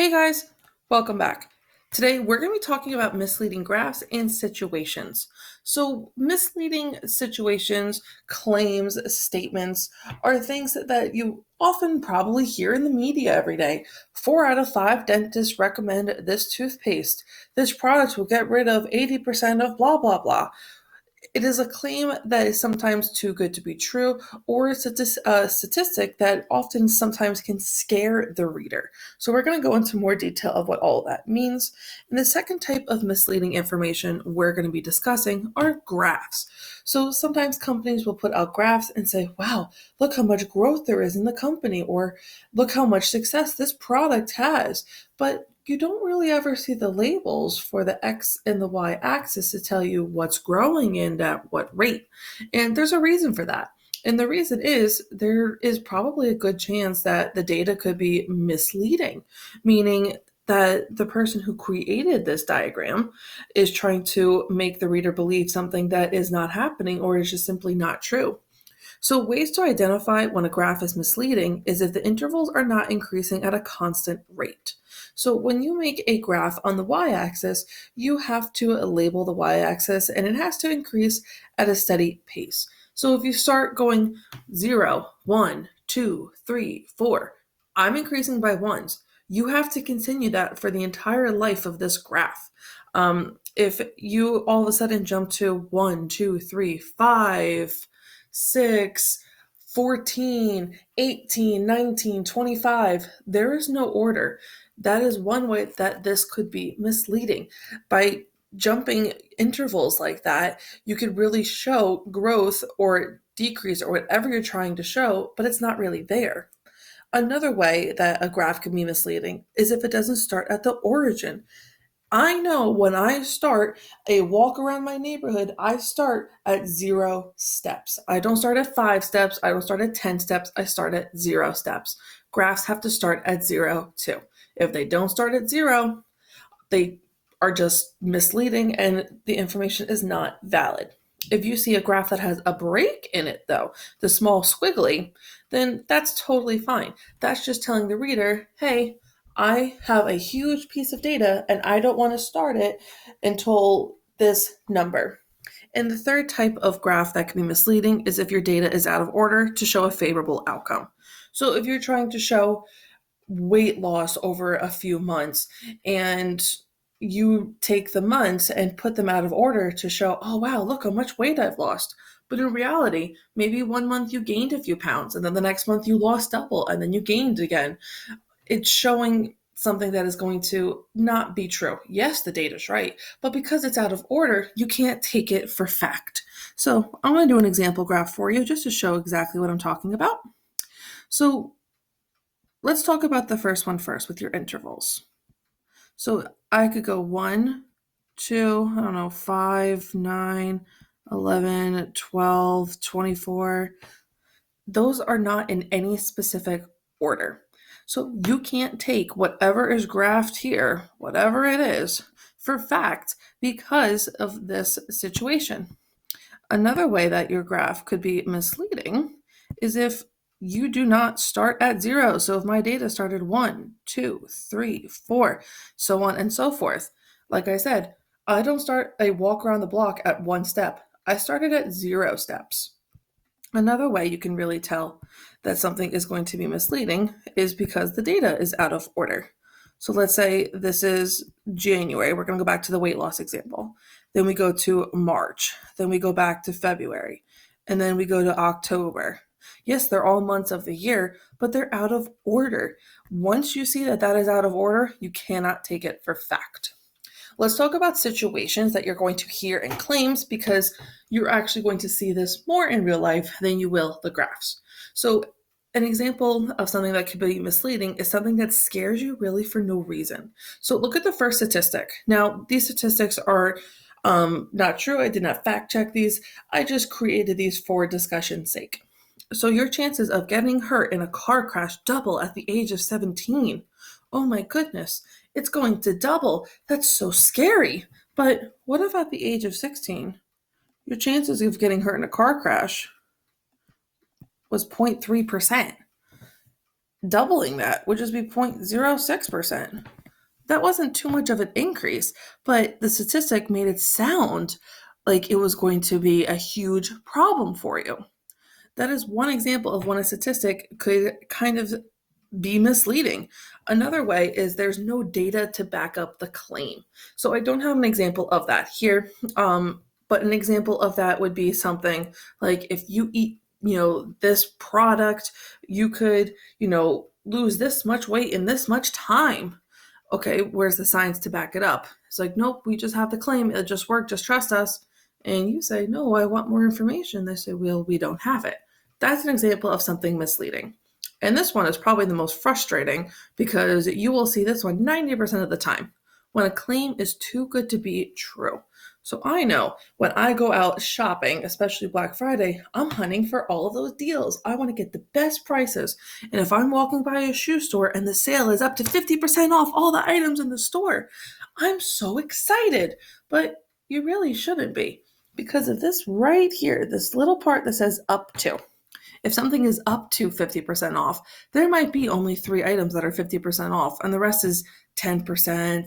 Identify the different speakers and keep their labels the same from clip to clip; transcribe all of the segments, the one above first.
Speaker 1: Hey guys, welcome back. Today we're going to be talking about misleading graphs and situations. So, misleading situations, claims, statements are things that you often probably hear in the media every day. 4 out of 5 dentists recommend this toothpaste. This product will get rid of 80% of blah, blah, blah. It is a claim that is sometimes too good to be true, or it's a statistic that often sometimes can scare the reader. So, we're going to go into more detail of what all of that means. And the second type of misleading information we're going to be discussing are graphs. So, sometimes companies will put out graphs and say, wow, look how much growth there is in the company, or look how much success this product has. But you don't really ever see the labels for the X and the Y axis to tell you what's growing and at what rate. And there's a reason for that. And the reason is there is probably a good chance that the data could be misleading, meaning that the person who created this diagram is trying to make the reader believe something that is not happening or is just simply not true. So, ways to identify when a graph is misleading is if the intervals are not increasing at a constant rate. So, when you make a graph on the y axis, you have to label the y axis and it has to increase at a steady pace. So, if you start going 0, 1, 2, 3, 4, I'm increasing by ones. You have to continue that for the entire life of this graph. If you all of a sudden jump to 1, 2, 3, 5, 6, 14, 18, 19, 25. There is no order. That is one way that this could be misleading. By jumping intervals like that, you could really show growth or decrease or whatever you're trying to show, but it's not really there. Another way that a graph can be misleading is if it doesn't start at the origin. I know when I start a walk around my neighborhood, I start at 0 steps. I don't start at 5 steps. I don't start at 10 steps. I start at 0 steps. Graphs have to start at 0 too. If they don't start at 0, they are just misleading and the information is not valid. If you see a graph that has a break in it, though, the small squiggly, then that's totally fine. That's just telling the reader, hey, I have a huge piece of data and I don't want to start it until this number. And the third type of graph that can be misleading is if your data is out of order to show a favorable outcome. So if you're trying to show weight loss over a few months and you take the months and put them out of order to show, oh wow, look how much weight I've lost. But in reality, maybe 1 month you gained a few pounds and then the next month you lost double and then you gained again. It's showing something that is going to not be true. Yes, the data's right, but because it's out of order, you can't take it for fact. So I'm going to do an example graph for you just to show exactly what I'm talking about. So let's talk about the first one first with your intervals. So I could go 1, 2, I don't know, 5, 9, 11, 12, 24. Those are not in any specific order. So you can't take whatever is graphed here, whatever it is, for fact because of this situation. Another way that your graph could be misleading is if you do not start at 0. So if my data started 1, 2, 3, 4, so on and so forth. Like I said, I don't start a walk around the block at 1 step. I started at 0 steps. Another way you can really tell that something is going to be misleading is because the data is out of order. So let's say this is January. We're going to go back to the weight loss example. Then we go to March. Then we go back to February. And then we go to October. Yes, they're all months of the year, but they're out of order. Once you see that that is out of order, you cannot take it for fact. Let's talk about situations that you're going to hear in claims because you're actually going to see this more in real life than you will the graphs. So an example of something that could be misleading is something that scares you really for no reason. So look at the first statistic. Now, these statistics are not true. I did not fact check these. I just created these for discussion's sake. So your chances of getting hurt in a car crash double at the age of 17. Oh my goodness, it's going to double. That's so scary. But what if at the age of 16, your chances of getting hurt in a car crash was 0.3%? doubling that would just be 0.06%. That wasn't too much of an increase, but the statistic made it sound like it was going to be a huge problem for you. That is one example of when a statistic could kind of be misleading. Another way is there's no data to back up the claim. So I don't have an example of that here, but an example of that would be something like if you eat, this product, you could, lose this much weight in this much time. Okay, where's the science to back it up? It's like, nope, we just have the claim. It'll just work. Just trust us. And you say, no, I want more information. They say, well, we don't have it. That's an example of something misleading. And this one is probably the most frustrating because you will see this one 90% of the time when a claim is too good to be true. So I know when I go out shopping, especially Black Friday, I'm hunting for all of those deals. I want to get the best prices. And if I'm walking by a shoe store and the sale is up to 50% off all the items in the store, I'm so excited. But you really shouldn't be because of this right here, this little part that says up to. If something is up to 50% off, there might be only 3 items that are 50% off, and the rest is 10%,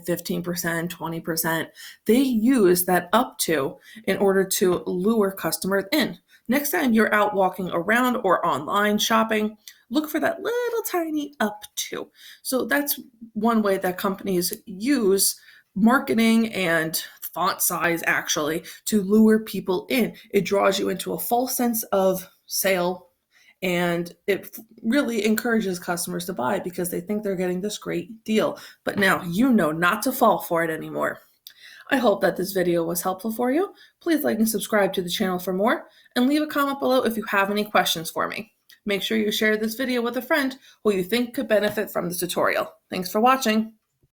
Speaker 1: 15%, 20%. They use that up to in order to lure customers in. Next time you're out walking around or online shopping, look for that little tiny up to. So that's one way that companies use marketing and font size actually to lure people in. It draws you into a false sense of sale and it really encourages customers to buy because they think they're getting this great deal. But now you know not to fall for it anymore. I hope that this video was helpful for you. Please like and subscribe to the channel for more, and leave a comment below if you have any questions for me. Make sure you share this video with a friend who you think could benefit from this tutorial. Thanks for watching.